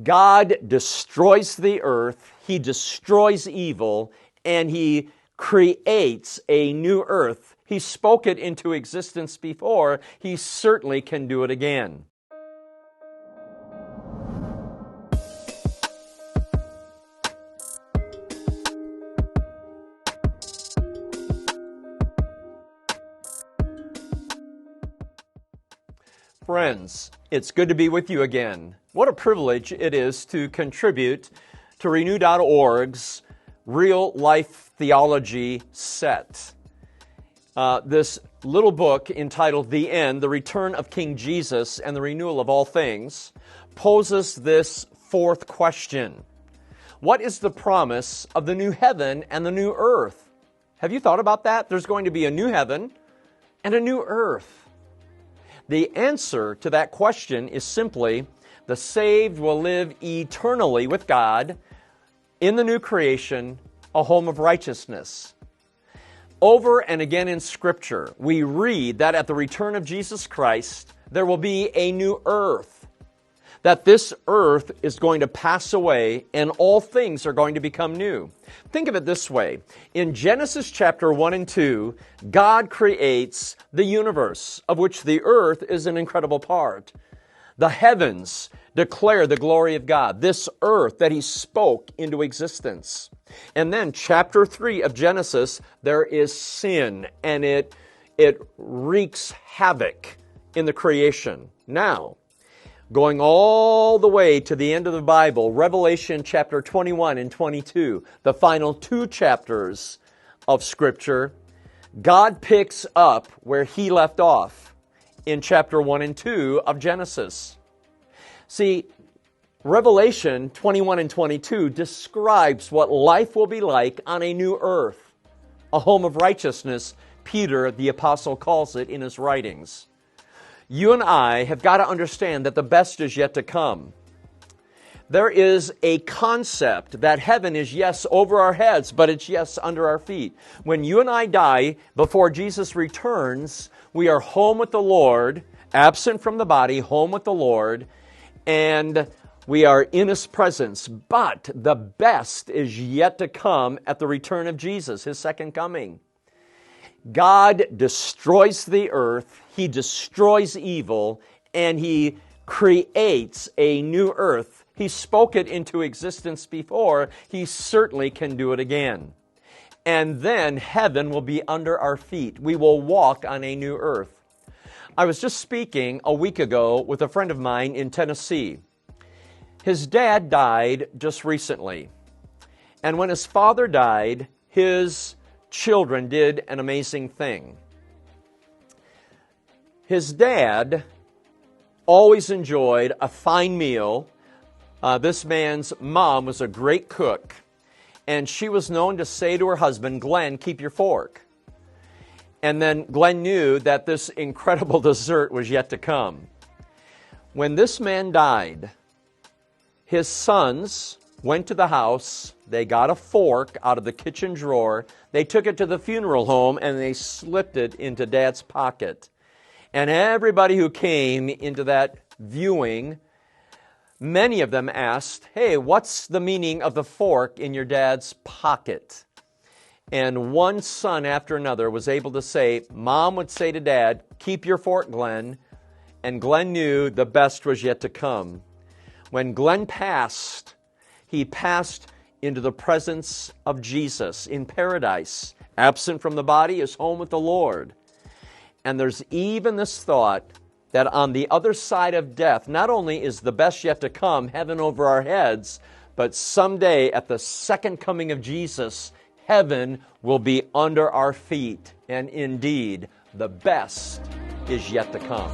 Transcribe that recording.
God destroys the earth, He destroys evil, and He creates a new earth. He spoke it into existence before. He certainly can do it again. Friends, it's good to be with you again. What a privilege it is to contribute to Renew.org's Real Life Theology set. This little book entitled The End, The Return of King Jesus and the Renewal of All Things, poses this fourth question. What is the promise of the new heaven and the new earth? Have you thought about that? There's going to be a new heaven and a new earth. The answer to that question is simply, the saved will live eternally with God in the new creation, a home of righteousness. Over and again in Scripture, we read that at the return of Jesus Christ, there will be a new earth. That this earth is going to pass away and all things are going to become new. Think of it this way. In Genesis chapter 1 and 2, God creates the universe, of which the earth is an incredible part. The heavens declare the glory of God, this earth that He spoke into existence. And then chapter 3 of Genesis, there is sin, and it wreaks havoc in the creation. Now, going all the way to the end of the Bible, Revelation chapter 21 and 22, the final two chapters of Scripture, God picks up where He left off in chapter 1 and 2 of Genesis. See, Revelation 21 and 22 describes what life will be like on a new earth, a home of righteousness, Peter the apostle calls it in his writings. You and I have got to understand that the best is yet to come. There is a concept that heaven is yes over our heads, but it's yes under our feet. When you and I die before Jesus returns, we are home with the Lord, absent from the body, home with the Lord, and we are in His presence. But the best is yet to come at the return of Jesus, His second coming. God destroys the earth, He destroys evil, and He creates a new earth. He spoke it into existence before. He certainly can do it again. And then heaven will be under our feet. We will walk on a new earth. I was just speaking a week ago with a friend of mine in Tennessee. His dad died just recently. And when his father died, his children did an amazing thing. His dad always enjoyed a fine meal. This man's mom was a great cook, and she was known to say to her husband, "Glenn, keep your fork." And then Glenn knew that this incredible dessert was yet to come. When this man died, his sons went to the house, they got a fork out of the kitchen drawer, they took it to the funeral home, and they slipped it into Dad's pocket. And everybody who came into that viewing, many of them asked, "Hey, what's the meaning of the fork in your dad's pocket?" And one son after another was able to say, Mom would say to Dad, "Keep your fork, Glenn." And Glenn knew the best was yet to come. When Glenn passed, he passed into the presence of Jesus in paradise. Absent from the body is home with the Lord. And there's even this thought that on the other side of death, not only is the best yet to come, heaven over our heads, but someday at the second coming of Jesus, heaven will be under our feet. And indeed, the best is yet to come.